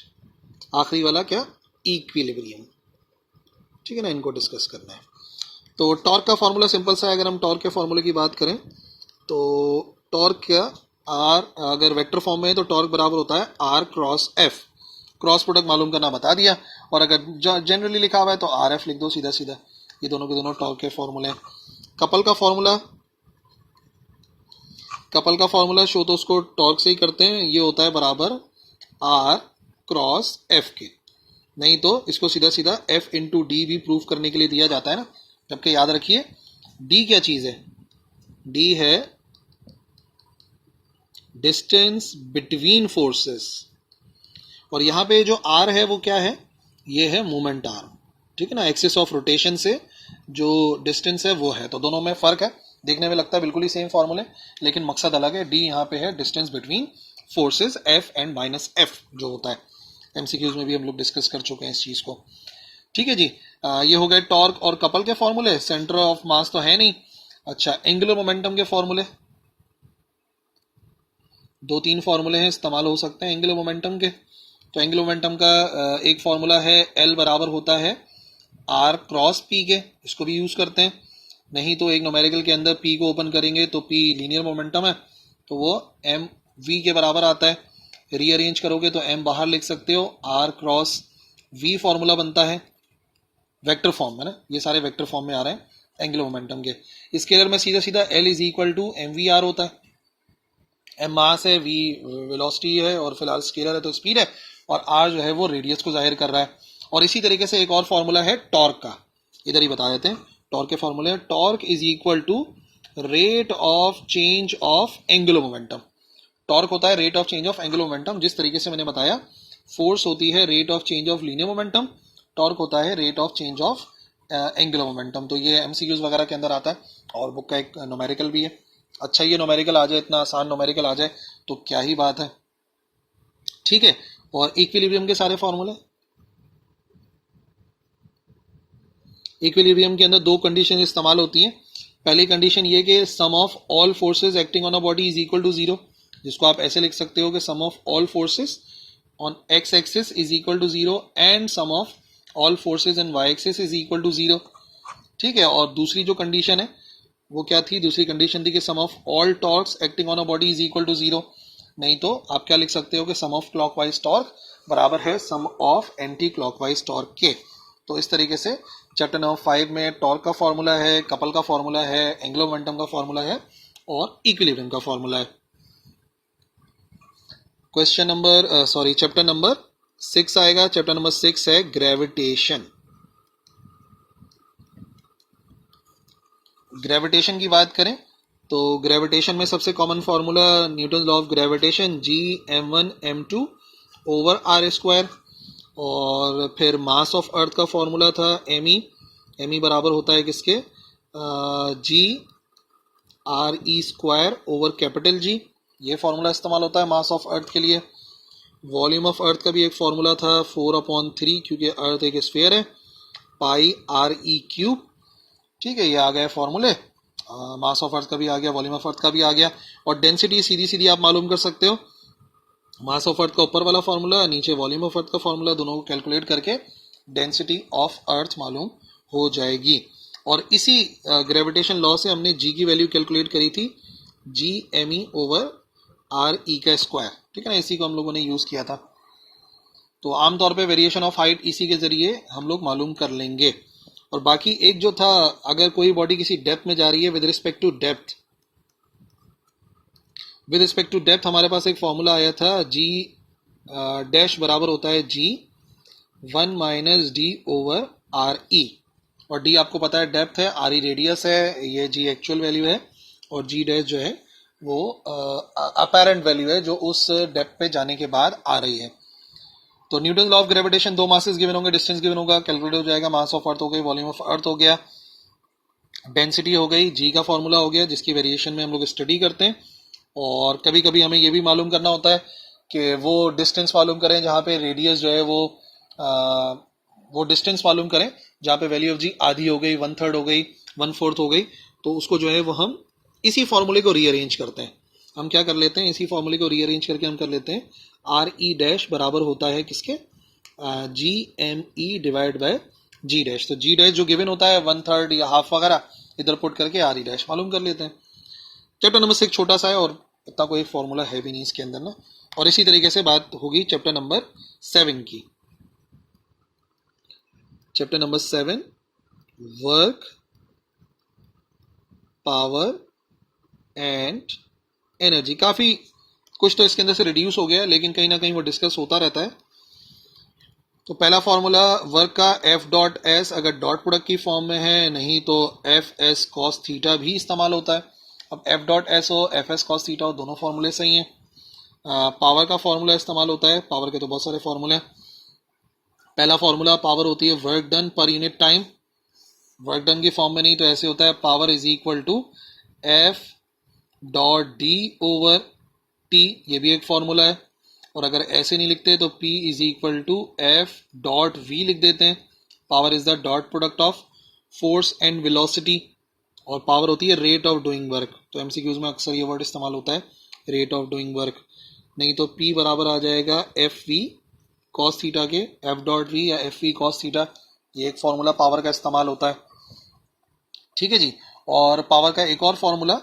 आखिरी वाला क्या, इक्विलिब्रियम। ठीक है ना, इनको डिस्कस करना है। तो टॉर्क का फॉर्मूला सिंपल सा है। अगर हम टॉर्क के फॉर्मूले की बात करें तो टॉर्क क्या, आर, अगर वेक्टर फॉर्म में है तो टॉर्क बराबर होता है R cross F. Cross product मालूम करना बता दिया, और अगर जनरली लिखा हुआ है तो आर एफ लिख दो सीधा सीधा। ये दोनों के दोनों टॉर्क के फॉर्मूले। कपल का फॉर्मूला, कपल का फॉर्मूला शो तो उसको टॉर्क से ही करते हैं, ये होता है बराबर आर क्रॉस एफ के। नहीं तो इसको सीधा सीधा एफ इंटू डी भी प्रूफ करने के लिए दिया जाता है ना, जबकि याद रखिए डी क्या चीज है, डी है डिस्टेंस बिटवीन फोर्सेस, और यहां पे जो आर है वो क्या है, ये है मोमेंट आर। ठीक है ना, एक्सिस ऑफ रोटेशन से जो डिस्टेंस है वो है, तो दोनों में फर्क है। देखने में लगता है बिल्कुल ही सेम फॉर्मूले, लेकिन मकसद अलग है। डी यहाँ पे है distance between forces, F and minus F जो होता है, एमसीक्यूज में भी हम लोग डिस्कस कर चुके हैं इस चीज को। ठीक है जी, ये हो गए टॉर्क और कपल के फॉर्मूले। सेंटर ऑफ मास तो है नहीं। अच्छा, एंगुलर मोमेंटम के फॉर्मूले, दो तीन फॉर्मूले हैं, इस्तेमाल हो सकते हैं एंगुलर मोमेंटम के। तो एंगुलर मोमेंटम का एक फॉर्मूला है एल बराबर होता है आर क्रॉस पी के, इसको भी यूज करते हैं। नहीं तो एक न्यूमेरिकल के अंदर P को ओपन करेंगे तो P लीनियर मोमेंटम है, तो वो एम वी के बराबर आता है। रीअरेंज करोगे तो m बाहर लिख सकते हो, r क्रॉस v फॉर्मूला बनता है वेक्टर फॉर्म में ना, ये सारे वेक्टर फॉर्म में आ रहे हैं एंगुलर मोमेंटम के। स्केलर में सीधा सीधा L is equal to M V R होता है। m मास है, v वेलोसिटी है, और फिलहाल स्केलर है तो स्पीड है, और r जो है वो रेडियस को जाहिर कर रहा है। और इसी तरीके से एक और फॉर्मूला है टॉर्क का, इधर ही बता देते हैं। टॉर्क के फॉर्मूले हैं, torque is equal to rate of change of angular momentum. Torque होता है rate of change of angular momentum, जिस तरीके से मैंने बताया फोर्स होती है rate of change of linear momentum, torque होता है rate of change of angular momentum. तो ये एमसीक्यूज वगैरह के अंदर आता है, और बुक का एक न्यूमेरिकल भी है। अच्छा, ये न्यूमेरिकल आ जाए, इतना आसान न्यूमेरिकल आ जाए तो क्या ही बात है, ठीक है। और इक्विलिब्रियम के सारे फॉर्मूले, इक्विलिब्रियम के अंदर दो कंडीशन इस्तेमाल होती हैं। पहली कंडीशन ये कि sum of all forces acting on a body is equal to zero, जिसको आप ऐसे लिख सकते हो कि sum of all forces on x axis is equal to zero and sum of all forces in y axis is equal to zero, ठीक है। और दूसरी जो कंडीशन है वो क्या थी, दूसरी कंडीशन थी कि sum of all torques acting on a body is equal to zero. नहीं तो आप क्या लिख सकते हो कि सम ऑफ क्लॉकवाइज टॉर्क बराबर है सम ऑफ एंटी क्लॉकवाइज टॉर्क के। तो इस तरीके से चैप्टर नंबर 5 में टॉर्क का फॉर्मूला है, कपल का फॉर्मूला है, एंगुलर मोमेंटम का फॉर्मूला है, और इक्विलिब्रियम का फॉर्मूला है। क्वेश्चन नंबर चैप्टर नंबर 6 आएगा। चैप्टर नंबर 6 है ग्रेविटेशन। ग्रेविटेशन की बात करें तो ग्रेविटेशन में सबसे common formula Newton law of gravitation, G(m1m2) over R square. और फिर मास ऑफ अर्थ का फॉर्मूला था me बराबर होता है किसके, G(r)e² ओवर कैपिटल G। ये फॉर्मूला इस्तेमाल होता है मास ऑफ अर्थ के लिए। वॉल्यूम ऑफ अर्थ का भी एक फॉर्मूला था 4/3, क्योंकि अर्थ एक स्फीयर है, π(r)e³। ठीक है, ये आ गए फॉर्मूले। मास ऑफ अर्थ का भी आ गया, वॉल्यूम ऑफ अर्थ का भी आ गया। और डेंसिटी सीधी सीधी आप मालूम कर सकते हो, मास ऑफ अर्थ का ऊपर वाला फॉर्मूला, नीचे वॉल्यूम ऑफ अर्थ का फॉर्मूला, दोनों को कैलकुलेट करके डेंसिटी ऑफ अर्थ मालूम हो जाएगी। और इसी ग्रेविटेशन लॉ से हमने जी की वैल्यू कैलकुलेट करी थी, G(me) ओवर r(e²), ठीक है ना, इसी को हम लोगों ने यूज किया था। तो आमतौर पे वेरिएशन ऑफ हाइट इसी के जरिए हम लोग मालूम कर लेंगे। और बाकी एक जो था, अगर कोई बॉडी किसी डेप्थ में जा रही है, विद रिस्पेक्ट टू डेप्थ हमारे पास एक फॉर्मूला आया था, G डैश बराबर होता है G(1 - d ओवर r)e। और d आपको पता है डेप्थ है, r e रेडियस है, ये G एक्चुअल वैल्यू है, और G डैश जो है वो अपेरेंट वैल्यू है जो उस डेप्थ पे जाने के बाद आ रही है। तो न्यूटन लॉ ऑफ ग्रेविटेशन, दो मासेस गिवन होंगे, डिस्टेंस गिवन होगा, कैलकुलेट हो जाएगा। मास ऑफ अर्थ हो गई, वॉल्यूम ऑफ अर्थ हो गया, डेंसिटी हो गई, जी का फॉर्मूला हो गया, जिसकी वेरिएशन में हम लोग स्टडी करते हैं। और कभी कभी हमें ये भी मालूम करना होता है कि वो डिस्टेंस मालूम करें जहाँ पे रेडियस जो है वो डिस्टेंस मालूम करें जहाँ पे वैल्यू ऑफ जी आधी हो गई, 1/3 हो गई, 1/4 हो गई, तो उसको जो है वो हम इसी फॉर्मूले को रीअरेंज करते हैं। हम क्या कर लेते हैं, इसी फॉर्मूले को रीअरेंज करके हम कर लेते हैं, r(e) डैश बराबर होता है किसके, G(me) divide by G dash. तो G डैश जो गिवन होता है 1/3 या हाफ वगैरह, इधर पुट करके r(e) डैश मालूम कर लेते हैं। चैप्टर नंबर 6 छोटा सा है और इतना कोई फॉर्मूला है भी नहीं इसके अंदर ना। और इसी तरीके से बात होगी चैप्टर नंबर 7 की। Chapter number 7 work, power and energy. काफी कुछ तो इसके अंदर से रिड्यूस हो गया है, लेकिन कहीं ना कहीं वो डिस्कस होता रहता है। तो पहला फॉर्मूला वर्क का F.S अगर डॉट प्रोडक्ट की फॉर्म में है, नहीं तो Fs cos थीटा भी इस्तेमाल होता है। अब F.S हो, Fs cos थीटा हो, दोनों फॉर्मूले सही हैं। पावर का फॉर्मूला इस्तेमाल होता है, पावर के तो बहुत सारे फॉर्मूले हैं। पहला फॉर्मूला पावर होती है वर्क डन पर यूनिट टाइम, वर्क डन की फॉर्म में नहीं तो ऐसे होता है, power is equal to F.D over T, ये भी एक फॉर्मूला है। और अगर ऐसे नहीं लिखते तो P is equal to F.V लिख देते हैं। Power is the dot product of force and velocity, और पावर होती है रेट ऑफ डूइंग वर्क। तो एमसीक्यूज में अक्सर ये वर्ड इस्तेमाल होता है, रेट ऑफ डूइंग वर्क। नहीं तो P बराबर आ जाएगा F.V cos थीटा के, F.V या F.V cos थीटा, ये एक फॉर्मूला पावर का इस्तेमाल होता है, ठीक है जी। और पावर का एक और फॉर्मूला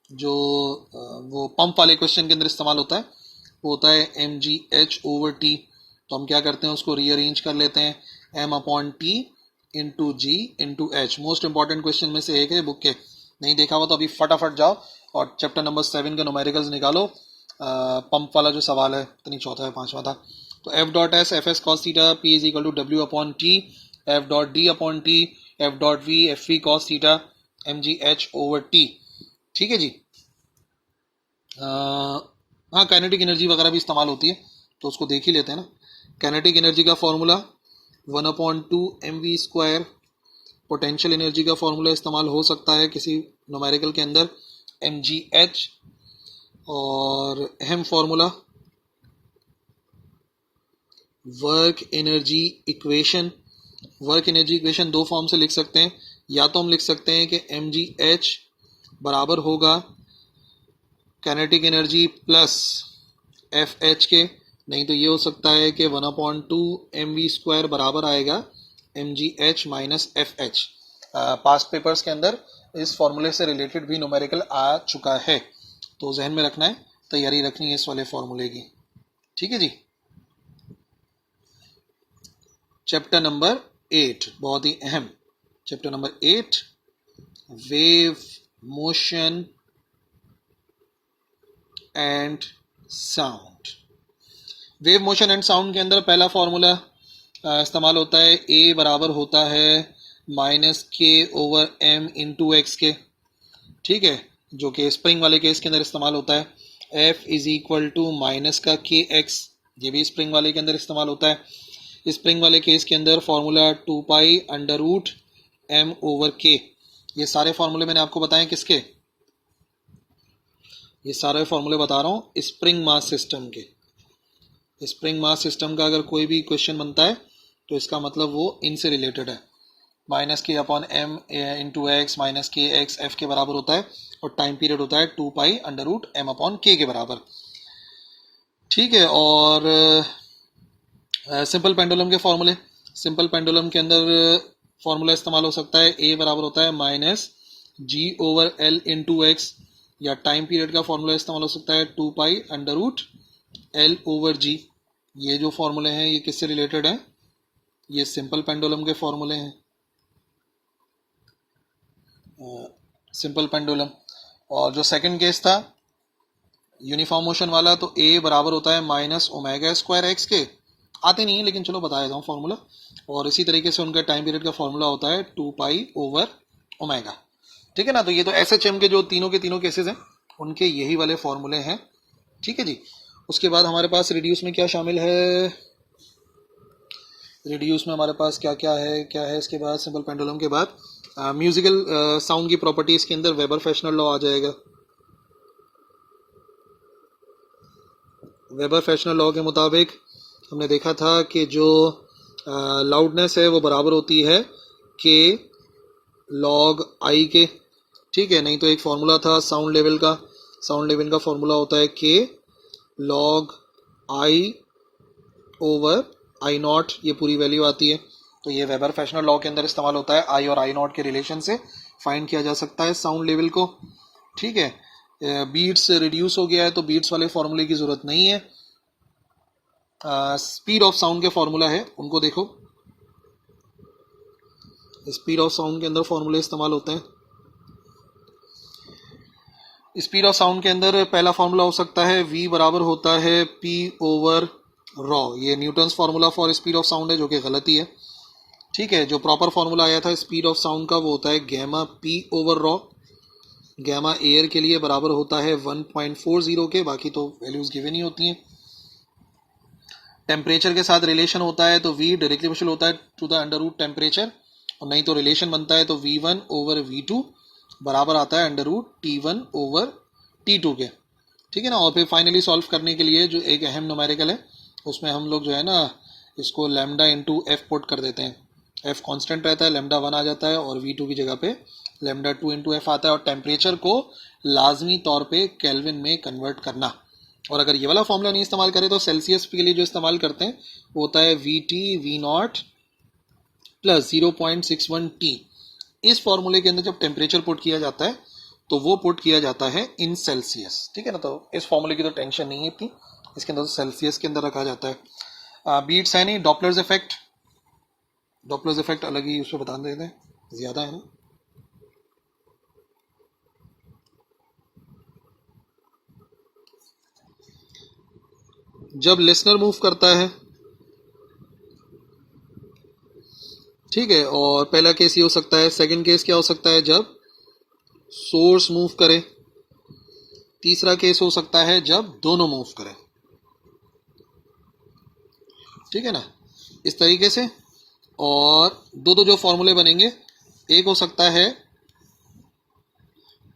जो वो पंप वाले क्वेश्चन के अंदर इस्तेमाल होता है वो होता है mgh/t। तो हम क्या करते हैं, उसको रीअरेंज कर लेते हैं, m/t into g into h. Most important question में से एक है बुक के, नहीं देखा हुआ तो अभी फटाफट जाओ और चैप्टर नंबर 7 का न्यूमेरिकल्स निकालो। पंप वाला जो सवाल है, पता नहीं चौथा है पांचवा था। तो F dot S F S cos theta P is equal to W upon T, F dot D upon T, F dot V F V cos theta mgh/t। ठीक है जी। हाँ, काइनेटिक एनर्जी वगैरह भी इस्तेमाल होती है तो उसको देख ही लेते हैं ना। काइनेटिक एनर्जी का फॉर्मूला 1/2 mv²। पोटेंशियल एनर्जी का फॉर्मूला इस्तेमाल हो सकता है किसी न्यूमेरिकल के अंदर mgh। और अहम formula work energy equation. Work energy equation दो फॉर्म से लिख सकते हैं, या तो हम लिख सकते हैं कि mgh बराबर होगा kinetic energy plus F H के, नहीं तो ये हो सकता है कि 1/2 mv² बराबर आएगा mgh minus F H. Past papers के अंदर इस फॉर्मूले से रिलेटेड भी न्यूमेरिकल आ चुका है, तो जहन में रखना है, तैयारी रखनी है इस वाले फॉर्मूले की। ठीक है जी। चैप्टर नंबर 8 बहुत ही अहम chapter number 8, wave motion and sound. Wave motion and sound के अंदर पहला फॉर्मूला इस्तेमाल होता है, ए बराबर होता है -k/m इंटू एक्स के। ठीक है, जो कि स्प्रिंग वाले केस के अंदर इस्तेमाल होता है। F is equal to minus का kx, ये भी स्प्रिंग वाले के अंदर इस्तेमाल होता है। स्प्रिंग वाले केस के अंदर फॉर्मूला 2π√m/k। ये सारे फॉर्मूले मैंने आपको बताए किसके, ये सारे फॉर्मूले बता रहा हूँ स्प्रिंग मास सिस्टम के। स्प्रिंग मास सिस्टम का अगर कोई भी क्वेश्चन बनता है तो इसका मतलब वो इनसे रिलेटेड है। -k/m इंटू एक्स माइनस के एक्स एफ के बराबर होता है और टाइम पीरियड होता है 2π√m/k के बराबर। ठीक है, और सिंपल पेंडुलम के फॉर्मूले, सिंपल पेंडुलम के अंदर फॉर्मूला इस्तेमाल हो सकता है, ए बराबर होता है -g/l इंटू एक्स, या टाइम पीरियड का फॉर्मूला इस्तेमाल हो सकता है 2π√l/g। ये जो फॉर्मूले हैं ये किससे रिलेटेड हैं, ये सिंपल पेंडुलम के फॉर्मूले हैं, सिंपल पेंडुलम। और जो सेकंड केस था यूनिफॉर्म मोशन वाला, तो ए बराबर होता है -ω²x के, आते नहीं है लेकिन चलो बता देता हूँ फॉर्मूला। और इसी तरीके से उनका टाइम पीरियड का फॉर्मूला होता है 2π/ω। ठीक है ना। तो ये तो SHM के जो तीनों के तीनों केसेस हैं उनके यही वाले फॉर्मूले हैं। ठीक है जी। उसके बाद हमारे पास रिड्यूस में क्या शामिल है, रिड्यूस में हमारे पास क्या क्या है इसके बाद सिंपल पेंडुलम के बाद म्यूजिकल साउंड की प्रॉपर्टीज के अंदर वेबर फ्रेशनर लॉ आ जाएगा। वेबर फ्रेशनर लॉ के मुताबिक हमने देखा था कि जो लाउडनेस है वो बराबर होती है के log i के। ठीक है, नहीं तो एक फॉर्मूला था साउंड लेवल का, साउंड लेवल का फॉर्मूला होता है के log i/i0, ये पूरी वैल्यू आती है। तो ये वेबर फ्रेशनर लॉ के अंदर इस्तेमाल होता है, i और i0 के रिलेशन से फाइंड किया जा सकता है साउंड लेवल को। ठीक है, बीट्स रिड्यूस हो गया है तो बीट्स वाले फॉर्मूले की जरूरत नहीं है। स्पीड ऑफ साउंड के फॉर्मूला है, उनको देखो। स्पीड ऑफ साउंड के अंदर फॉर्मूले इस्तेमाल होते हैं। स्पीड ऑफ साउंड के अंदर पहला फॉर्मूला हो सकता है v बराबर होता है p/ρ। ये Newton's formula for speed of sound है, जो कि गलती है। ठीक है, जो प्रॉपर फॉर्मूला आया था स्पीड ऑफ साउंड का वो होता है गैमा p/ρ। गैमा एयर के लिए बराबर होता है 1.40 के, बाकी तो वैल्यूज गिवन ही होती हैं। टेम्परेचर के साथ रिलेशन होता है तो v डायरेक्टली प्रोपोर्शनल होता है to the under root temperature, और नहीं तो रिलेशन बनता है तो v1/v2 बराबर आता है √T1/T2 के। ठीक है ना। और फिर फाइनली सॉल्व करने के लिए जो एक अहम न्यूमेरिकल है उसमें हम लोग जो है ना इसको लैम्डा इंटू एफ पुट कर देते हैं। एफ कांस्टेंट रहता है, लैम्डा 1 आ जाता है और v2 की जगह पे लैम्डा 2 इंटू एफ आता है। और टेम्परेचर को लाजमी तौर पे केल्विन में कन्वर्ट करना। और अगर ये वाला फॉर्मूला नहीं इस्तेमाल करें तो सेल्सियस के लिए जो इस्तेमाल करते हैं वो होता है VT V0 प्लस 0.61T। इस फॉर्मूले के अंदर जब टेम्परेचर पुट किया जाता है तो वो पुट किया जाता है इन सेल्सियस, ठीक है ना। तो इस फॉर्मूले की तो टेंशन नहीं है इतनी, इसके अंदर तो सेल्सियस के अंदर रखा जाता है। बीट्स है नहीं, डॉपलर्स इफेक्ट, डॉपलर्स इफेक्ट अलग ही उसको बता देते हैं, ज्यादा है ना। जब लिसनर मूव करता है, ठीक है, और पहला केस ये हो सकता है। सेकंड केस क्या हो सकता है, जब सोर्स मूव करे। तीसरा केस हो सकता है जब दोनों मूव करें, ठीक है ना, इस तरीके से। और दो दो जो फॉर्मूले बनेंगे, एक हो सकता है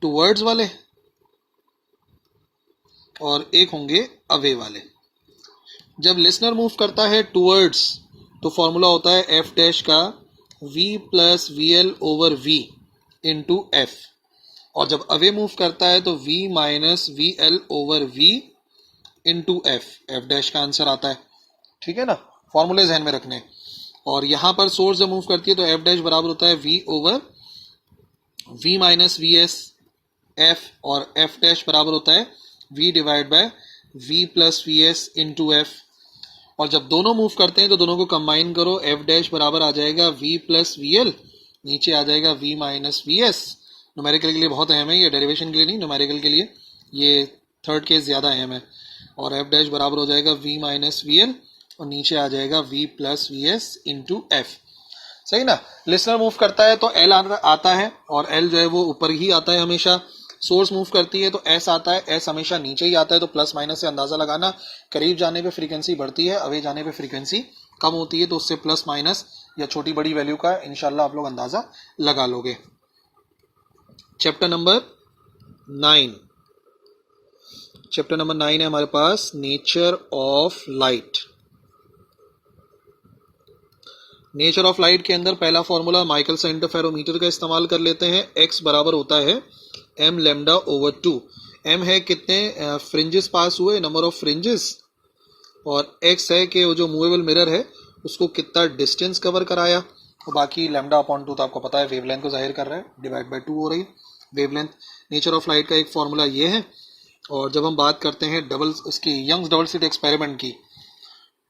टुवर्ड्स वाले और एक होंगे अवे वाले। जब लिसनर मूव करता है टुवर्ड्स तो फॉर्मूला होता है एफ डैश का v plus v l over v into f, और जब अवे मूव करता है तो v minus v l over v into f, f dash का आंसर आता है, ठीक है ना। फॉर्मूले ध्यान में रखने। और यहां पर सोर्स जब मूव करती है तो एफ डैश बराबर होता है v over v minus V S F, और एफ डैश बराबर होता है v divide by v plus V S into f. और जब दोनों मूव करते हैं तो दोनों को कंबाइन करो, एफ डैश बराबर आ जाएगा v प्लस वी एल, नीचे आ जाएगा v minus V S. Numerical के लिए बहुत अहम है ये, डेरिवेशन के लिए नहीं, न्यूमेरिकल के लिए ये थर्ड केस ज्यादा अहम है। और एफ डैश बराबर हो जाएगा v माइनस वी एल और नीचे आ जाएगा v plus V S into F, सही ना। लिसनर मूव करता है तो एल आता है, और एल जो है वो ऊपर ही आता है हमेशा। सोर्स मूव करती है तो एस आता है, एस हमेशा नीचे ही आता है। तो प्लस माइनस से अंदाजा लगाना, करीब जाने पे फ्रीक्वेंसी बढ़ती है, अवे जाने पे फ्रीक्वेंसी कम होती है, तो उससे प्लस माइनस या छोटी बड़ी वैल्यू का इंशाल्लाह आप लोग अंदाजा लगा लोगे। चैप्टर नंबर 9, चैप्टर नंबर 9 है हमारे पास nature of light. Nature of light के अंदर पहला फॉर्मूला माइकल्स इंटरफेरोमीटर का इस्तेमाल कर लेते हैं। x बराबर होता है m लेमडा ओवर 2। m है कितने फ्रिंजेस पास हुए, नंबर ऑफ फ्रिंजेस, और x है कि वो जो मूवेबल मिरर है उसको कितना डिस्टेंस कवर कराया, और बाकी लेमडा अपॉन 2 तो आपको पता है वेवलेंथ को जाहिर कर रहा है, डिवाइड बाय 2 हो रही है वेवलेंथ। नेचर ऑफ लाइट का एक फॉर्मूला ये है। और जब हम बात करते हैं डबल इसकी यंग्स डबल स्लिट एक्सपेरिमेंट की,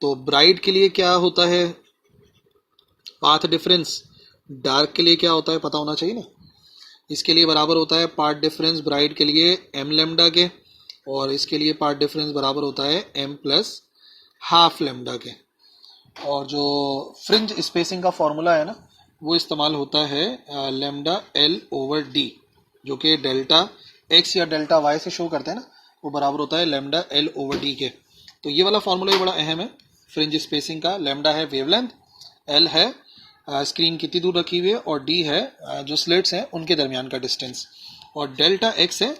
तो ब्राइट के लिए क्या होता है पाथ डिफरेंस, डार्क के लिए क्या होता है पता होना चाहिए ना। इसके लिए बराबर होता है पाथ डिफरेंस ब्राइट के लिए m लेमडा के, और इसके लिए पाथ डिफरेंस बराबर होता है m प्लस हाफ लेमडा के। और जो फ्रिंज स्पेसिंग का फॉर्मूला है ना, वो इस्तेमाल होता है लेमडा एल ओवर डी, जो कि डेल्टा x या डेल्टा y से शो करते हैं ना, वो बराबर होता है लेमडा एल ओवर डी के। तो ये वाला फॉर्मूला बड़ा अहम है फ्रिंज स्पेसिंग का। लेमडा है वेवलेंथ, एल है स्क्रीन कितनी दूर रखी हुई है, और डी है जो स्लिट्स हैं उनके दरमियान का डिस्टेंस, और डेल्टा एक्स है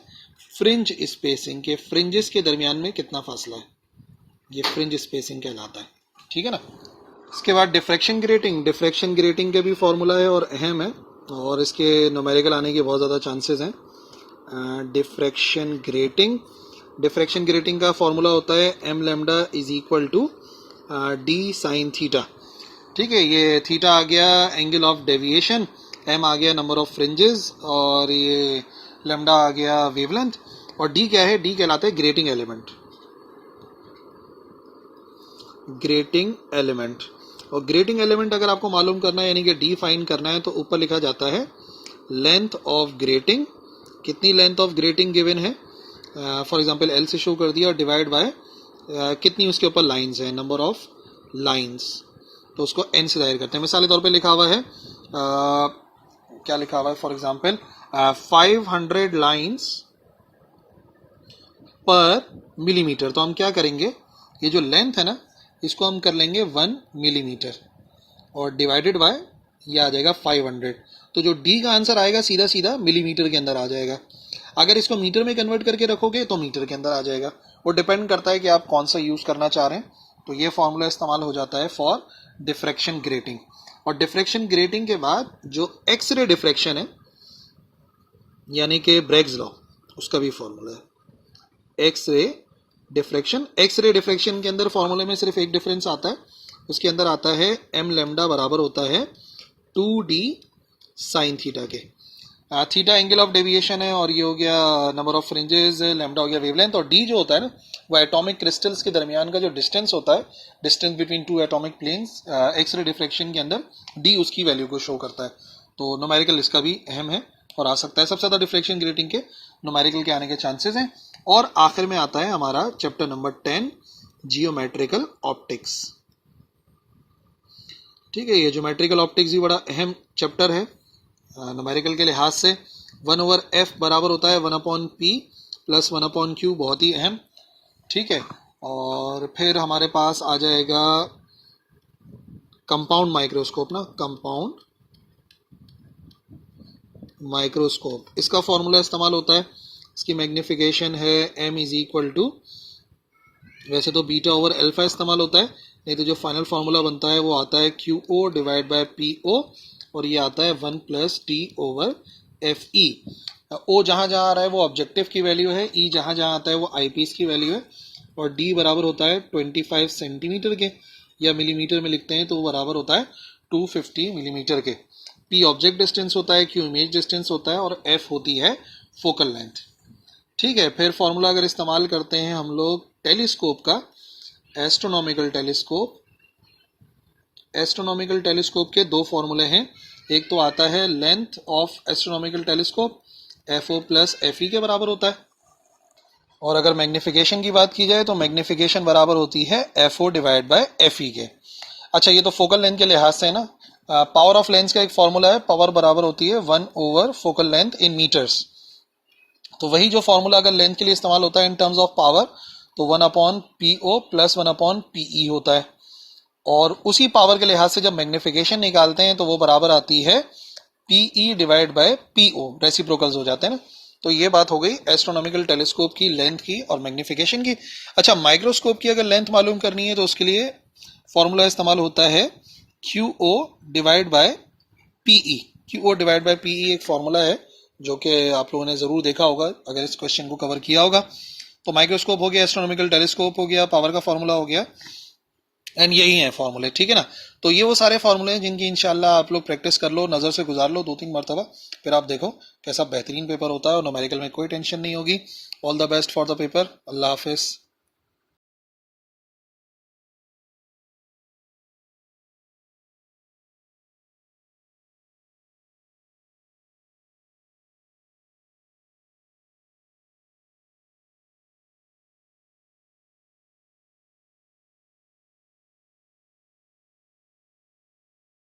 फ्रिंज स्पेसिंग के फ्रिंजेस के दरमियान में कितना फासला है, ये फ्रिंज स्पेसिंग कहलाता है, ठीक है ना। इसके बाद डिफ्रैक्शन ग्रेटिंग, डिफ्रैक्शन ग्रेटिंग के भी फॉर्मूला है और अहम है, और इसके न्यूमेरिकल आने के बहुत ज़्यादा चांसेस हैं। डिफ्रैक्शन ग्रेटिंग, डिफ्रैक्शन ग्रेटिंग का फॉर्मूला होता है m lambda is equal to D sine theta, ठीक है। ये थीटा आ गया एंगल ऑफ डेविएशन, m आ गया नंबर ऑफ फ्रिंजेस, और ये लेमडा आ गया वेवलेंथ, और d क्या है, d कहलाता है ग्रेटिंग एलिमेंट, ग्रेटिंग एलिमेंट। और ग्रेटिंग एलिमेंट अगर आपको मालूम करना है यानी कि d फाइंड करना है, तो ऊपर लिखा जाता है लेंथ ऑफ ग्रेटिंग, कितनी लेंथ ऑफ ग्रेटिंग गिवन है, फॉर एग्जांपल l से शो कर दिया, डिवाइड बाय कितनी उसके ऊपर लाइंस है, नंबर ऑफ लाइंस, तो उसको n से जाहिर करते हैं। मिसाल के तौर पे लिखा हुआ है क्या लिखा हुआ है, फॉर एग्जांपल 500 लाइंस पर मिलीमीटर, तो हम क्या करेंगे, ये जो लेंथ है ना इसको हम कर लेंगे 1 मिलीमीटर, और डिवाइडेड बाय ये आ जाएगा 500, तो जो d का आंसर आएगा सीधा सीधा मिलीमीटर के अंदर आ जाएगा। अगर इसको मीटर में कन्वर्ट करके रखोगे तो मीटर के अंदर आ जाएगा, वो डिपेंड करता है कि आप कौन सा यूज करना चाह रहे हैं। तो ये फॉर्मूला इस्तेमाल हो जाता है फॉर डिफ्रैक्शन ग्रेटिंग। और डिफ्रैक्शन ग्रेटिंग के बाद जो एक्सरे डिफ्रैक्शन है यानी कि ब्रेग्स लॉ, उसका भी फॉर्मूला है एक्सरे डिफ्रैक्शन। एक्सरे डिफ्रैक्शन के अंदर फॉर्मूले में सिर्फ एक डिफरेंस आता है, उसके अंदर आता है m लेमडा बराबर होता है 2d साइन थीटा के। थीटा एंगल ऑफ डेविएशन है और ये हो गया नंबर ऑफ फ्रिंजेस, लैम्डा हो गया वेवलेंथ, और डी जो होता है ना वो एटॉमिक क्रिस्टल्स के दरमियान का जो डिस्टेंस होता है, distance between two atomic planes X ray diffraction के अंदर, डी उसकी वैल्यू को शो करता है। तो न्यूमेरिकल इसका भी अहम है और आ सकता है। सबसे ज़्यादा डिफ्रेक्शन ग्रेटिंग के न्यूमेरिकल के आने के चांसेस हैं। और आखिर में आता है हमारा चैप्टर नंबर 10 जियोमेट्रिकल ऑप्टिक्स। ठीक है, ये ज्योमेट्रिकल ऑप्टिक्स भी बड़ा अहम चैप्टर है न्यूमेरिकल के लिहाज से। 1/f बराबर होता है 1/p प्लस 1/q, बहुत ही अहम। ठीक है, और फिर हमारे पास आ जाएगा कंपाउंड माइक्रोस्कोप ना, कंपाउंड माइक्रोस्कोप। इसका फॉर्मूला इस्तेमाल होता है, इसकी मैग्निफिकेशन है m इज इक्वल टू, वैसे तो बीटा ओवर अल्फा इस्तेमाल होता है, नहीं तो जो फाइनल फार्मूला बनता है वो आता है QO डिवाइड बाय PO, और ये आता है 1 plus T over FE। O जहाँ जहाँ आ रहा है वो ऑब्जेक्टिव की वैल्यू है, E जहाँ जहाँ आता है वो आईपीस की वैल्यू है, और D बराबर होता है 25 सेंटीमीटर के, या मिलीमीटर में लिखते हैं तो वो बराबर होता है 250 मिलीमीटर के। P ऑब्जेक्ट डिस्टेंस होता है, Q इमेज डिस्टेंस होता है, और F होती है फोकल लेंथ। ठीक है, फिर फॉर्मूला अगर इस्तेमाल करते हैं हम लोग टेलीस्कोप का, एस्ट्रोनॉमिकल टेलीस्कोप, एस्ट्रोनॉमिकल टेलीस्कोप के दो फॉर्मूले हैं। एक तो आता है length of astronomical telescope FO plus FE के बराबर होता है, और अगर मैग्निफिकेशन की बात की जाए तो मैग्निफिकेशन बराबर होती है FO डिवाइड बाय FE के। अच्छा, ये तो फोकल लेंथ के लिहाज से है ना। पावर ऑफ लेंस का एक फॉर्मूला है, पावर बराबर होती है 1 over focal length in metres. तो वही जो फॉर्मूला अगर लेंथ के लिए इस्तेमाल होता है इन टर्म्स ऑफ पावर, तो 1/PO प्लस 1/PE होता है, और उसी पावर के लिहाज से जब मैग्निफिकेशन निकालते हैं तो वो बराबर आती है PE divide by PO, reciprocals हो जाते हैं ना। तो ये बात हो गई एस्ट्रोनॉमिकल टेलीस्कोप की लेंथ की और मैग्निफिकेशन की। अच्छा, माइक्रोस्कोप की अगर लेंथ मालूम करनी है तो उसके लिए फॉर्मूला इस्तेमाल होता है QO divide by PE। QO divide by PE एक फॉर्मूला है जो कि आप लोगों ने जरूर देखा होगा अगर इस क्वेश्चन को कवर किया होगा। तो माइक्रोस्कोप हो गया, एस्ट्रोनॉमिकल टेलीस्कोप हो गया, पावर का फॉर्मूला हो गया, एंड यही है फॉर्मूले। ठीक है ना, तो ये वो सारे फॉर्मूले हैं जिनकी इंशाल्लाह आप लोग प्रैक्टिस कर लो, नज़र से गुजार लो 2-3 मरतबा, फिर आप देखो कैसा बेहतरीन पेपर होता है और न्यूमेरिकल में कोई टेंशन नहीं होगी। All the best for the paper. अल्लाह हाफिज़।